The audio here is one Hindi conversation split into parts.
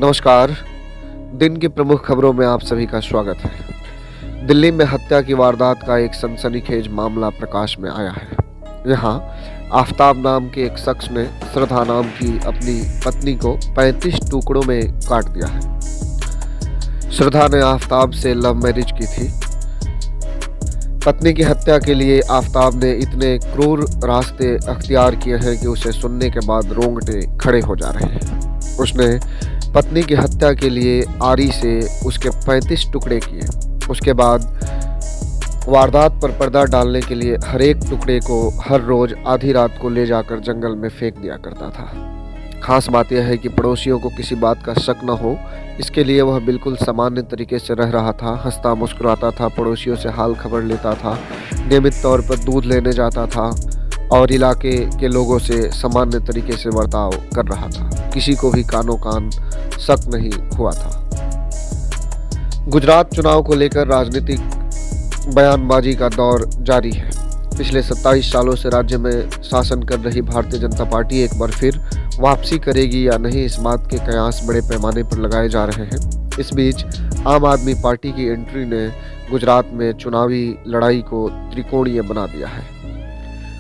नमस्कार। दिन की प्रमुख खबरों में आप सभी का स्वागत है। दिल्ली में हत्या की वारदात का एक सनसनीखेज मामला प्रकाश में आया है। यहाँ आफताब नाम के एक शख्स ने श्रद्धा नाम की अपनी पत्नी को 35 टुकड़ों में काट दिया है। श्रद्धा ने आफताब से लव मैरिज की थी। पत्नी की हत्या के लिए आफताब ने इतने क्रूर रास्ते अख्तियार किए हैं कि उसे सुनने के बाद रोंगटे खड़े हो जा रहे हैं। उसने पत्नी की हत्या के लिए आरी से उसके 35 टुकड़े किए। उसके बाद वारदात पर पर्दा डालने के लिए हर एक टुकड़े को हर रोज आधी रात को ले जाकर जंगल में फेंक दिया करता था। खास बात यह है कि पड़ोसियों को किसी बात का शक न हो, इसके लिए वह बिल्कुल सामान्य तरीके से रह रहा था। हंसता मुस्कुराता था, पड़ोसियों से हाल खबर लेता था, नियमित तौर पर दूध लेने जाता था और इलाके के लोगों से सामान्य तरीके से बर्ताव कर रहा था। किसी को भी कानो कान शक नहीं हुआ था। गुजरात चुनाव को लेकर राजनीतिक बयानबाजी का दौर जारी है। पिछले 27 सालों से राज्य में शासन कर रही भारतीय जनता पार्टी एक बार फिर वापसी करेगी या नहीं, इस बात के कयास बड़े पैमाने पर लगाए जा रहे हैं। इस बीच आम आदमी पार्टी की एंट्री ने गुजरात में चुनावी लड़ाई को त्रिकोणीय बना दिया है।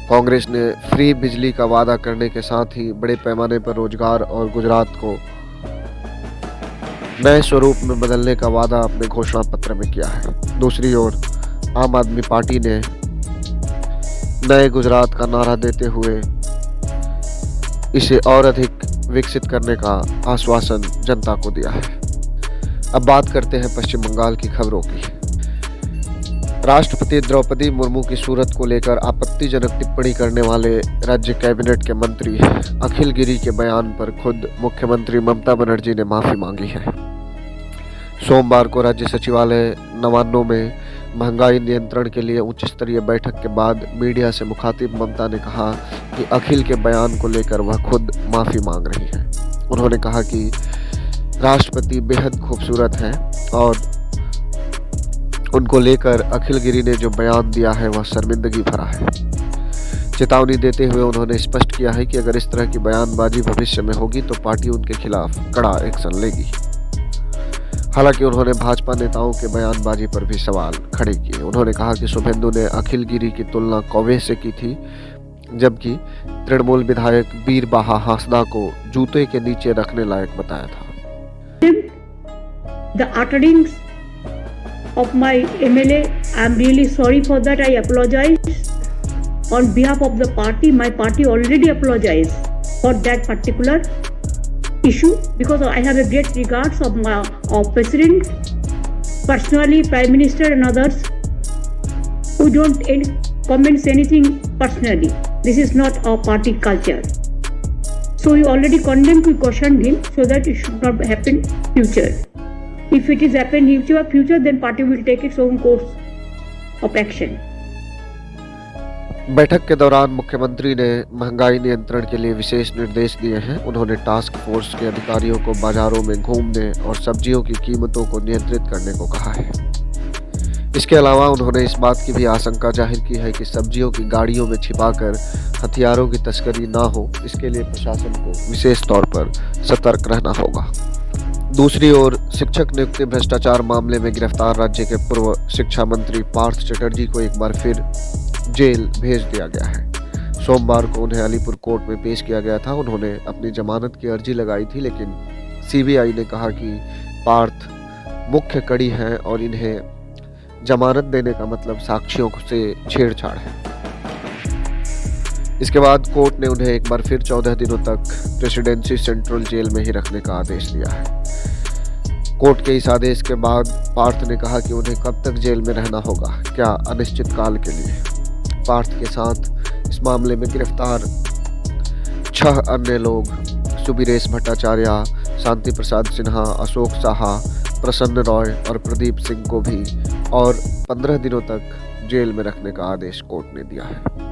कांग्रेस ने फ्री बिजली का वादा करने के साथ ही बड़े पैमाने पर रोजगार और गुजरात को नए स्वरूप में बदलने का वादा अपने घोषणा पत्र में किया है। दूसरी ओर आम आदमी पार्टी ने नए गुजरात का नारा देते हुए इसे और अधिक विकसित करने का आश्वासन जनता को दिया है। अब बात करते हैं पश्चिम बंगाल की खबरों की। राष्ट्रपति द्रौपदी मुर्मू की सूरत को लेकर आपत्तिजनक टिप्पणी करने वाले राज्य कैबिनेट के मंत्री अखिल गिरी के बयान पर खुद मुख्यमंत्री ममता बनर्जी ने माफी मांगी है। सोमवार को राज्य सचिवालय नवान्नों में महंगाई नियंत्रण के लिए उच्च स्तरीय बैठक के बाद मीडिया से मुखातिब ममता ने कहा कि अखिल के बयान को लेकर वह खुद माफी मांग रही है। उन्होंने कहा कि राष्ट्रपति बेहद खूबसूरत हैं और उनको लेकर अखिल गिरी ने जो बयान दिया है वह शर्मिंदगी भरा है। चेतावनी देते हुए उन्होंने स्पष्ट किया है कि अगर इस तरह की बयानबाजी भविष्य में होगी तो पार्टी उनके खिलाफ कड़ा एक्शन लेगी। हालांकि उन्होंने भाजपा नेताओं के बयानबाजी पर भी सवाल खड़े किए। उन्होंने कहा कि शुभेंदु ने अखिल गिरी की तुलना कौवे से की थी, जबकि तृणमूल विधायक बीरबाहा हांसदा को जूते के नीचे रखने लायक बताया था। The utterings of my MLA, I am really sorry for that. I apologize on behalf of the party. My party already apologized for that particular issue because I have a great regards of my president, personally, prime minister and others who don't comment anything personally. This is not our party culture. So we already condemned, we cautioned him so that it should not happen future. If it is happen in future, then party will take its own course of action. बैठक के दौरान मुख्यमंत्री ने महंगाई नियंत्रण के लिए विशेष निर्देश दिए हैं। उन्होंने टास्क फोर्स के अधिकारियों को बाजारों में घूमने और सब्जियों की कीमतों को नियंत्रित करने को कहा है। इसके अलावा उन्होंने इस बात की भी आशंका जाहिर की है कि सब्जियों की गाड़ियों में छिपाकर हथियारों की तस्करी ना हो, इसके लिए प्रशासन को विशेष तौर पर सतर्क रहना होगा। दूसरी ओर शिक्षक नियुक्ति भ्रष्टाचार मामले में गिरफ्तार राज्य के पूर्व शिक्षा मंत्री पार्थ चटर्जी को एक बार फिर जेल भेज दिया गया है। सोमवार को उन्हें अलीपुर कोर्ट में पेश किया गया था। उन्होंने अपनी जमानत की अर्जी लगाई थी, लेकिन सीबीआई ने कहा कि पार्थ मुख्य कड़ी हैं और इन्हें जमानत देने का मतलब साक्ष्यों से छेड़छाड़ है। इसके बाद कोर्ट ने उन्हें एक बार फिर 14 दिनों तक प्रेसिडेंसी सेंट्रल जेल में ही रखने का आदेश दिया है। कोर्ट के इस आदेश के बाद पार्थ ने कहा कि उन्हें कब तक जेल में रहना होगा, क्या अनिश्चित काल के लिए। पार्थ के साथ इस मामले में गिरफ्तार 6 अन्य लोग सुबीरेश भट्टाचार्य, शांति प्रसाद सिन्हा, अशोक साहा, प्रसन्न रॉय और प्रदीप सिंह को भी और 15 दिनों तक जेल में रखने का आदेश कोर्ट ने दिया है।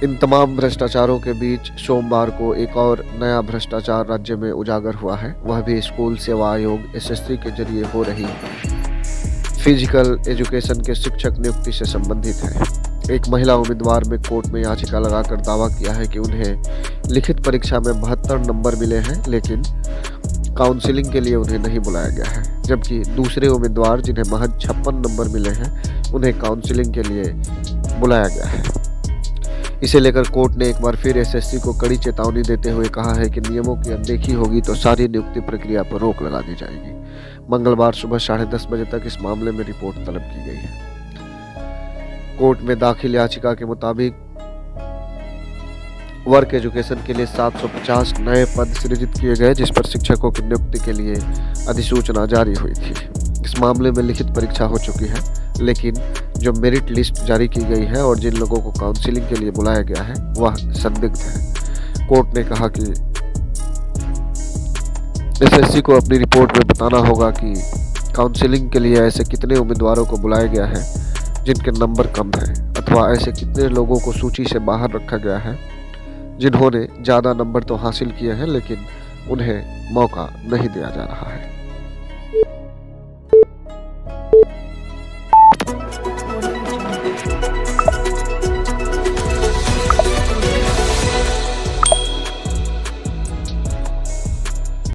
इन तमाम भ्रष्टाचारों के बीच सोमवार को एक और नया भ्रष्टाचार राज्य में उजागर हुआ है। वह भी स्कूल सेवा आयोग एसएससी के जरिए हो रही फिजिकल एजुकेशन के शिक्षक नियुक्ति से संबंधित है। एक महिला उम्मीदवार ने कोर्ट में याचिका लगाकर दावा किया है कि उन्हें लिखित परीक्षा में 72 नंबर मिले हैं, लेकिन काउंसलिंग के लिए उन्हें नहीं बुलाया गया है, जबकि दूसरे उम्मीदवार जिन्हें महज 56 नंबर मिले हैं उन्हें काउंसलिंग के लिए बुलाया गया है। इसे लेकर कोर्ट ने एक बार फिर एसएससी को कड़ी चेतावनी देते हुए कहा है कि नियमों की अनदेखी होगी तो सारी नियुक्ति प्रक्रिया पर रोक लगा दी जाएगी। मंगलवार सुबह 10:30 बजे तक इस मामले में रिपोर्ट तलब की गई है। कोर्ट में दाखिल याचिका के मुताबिक वर्क एजुकेशन के लिए 750 नए पद सृजित किए गए, जिस पर शिक्षकों की नियुक्ति के लिए अधिसूचना जारी हुई थी। इस मामले में लिखित परीक्षा हो चुकी है, लेकिन जो मेरिट लिस्ट जारी की गई है और जिन लोगों को काउंसलिंग के लिए बुलाया गया है वह संदिग्ध है। कोर्ट ने कहा कि एसएससी को अपनी रिपोर्ट में बताना होगा कि काउंसलिंग के लिए ऐसे कितने उम्मीदवारों को बुलाया गया है जिनके नंबर कम हैं, अथवा ऐसे कितने लोगों को सूची से बाहर रखा गया है जिन्होंने ज़्यादा नंबर तो हासिल किए हैं लेकिन उन्हें मौका नहीं दिया जा रहा है।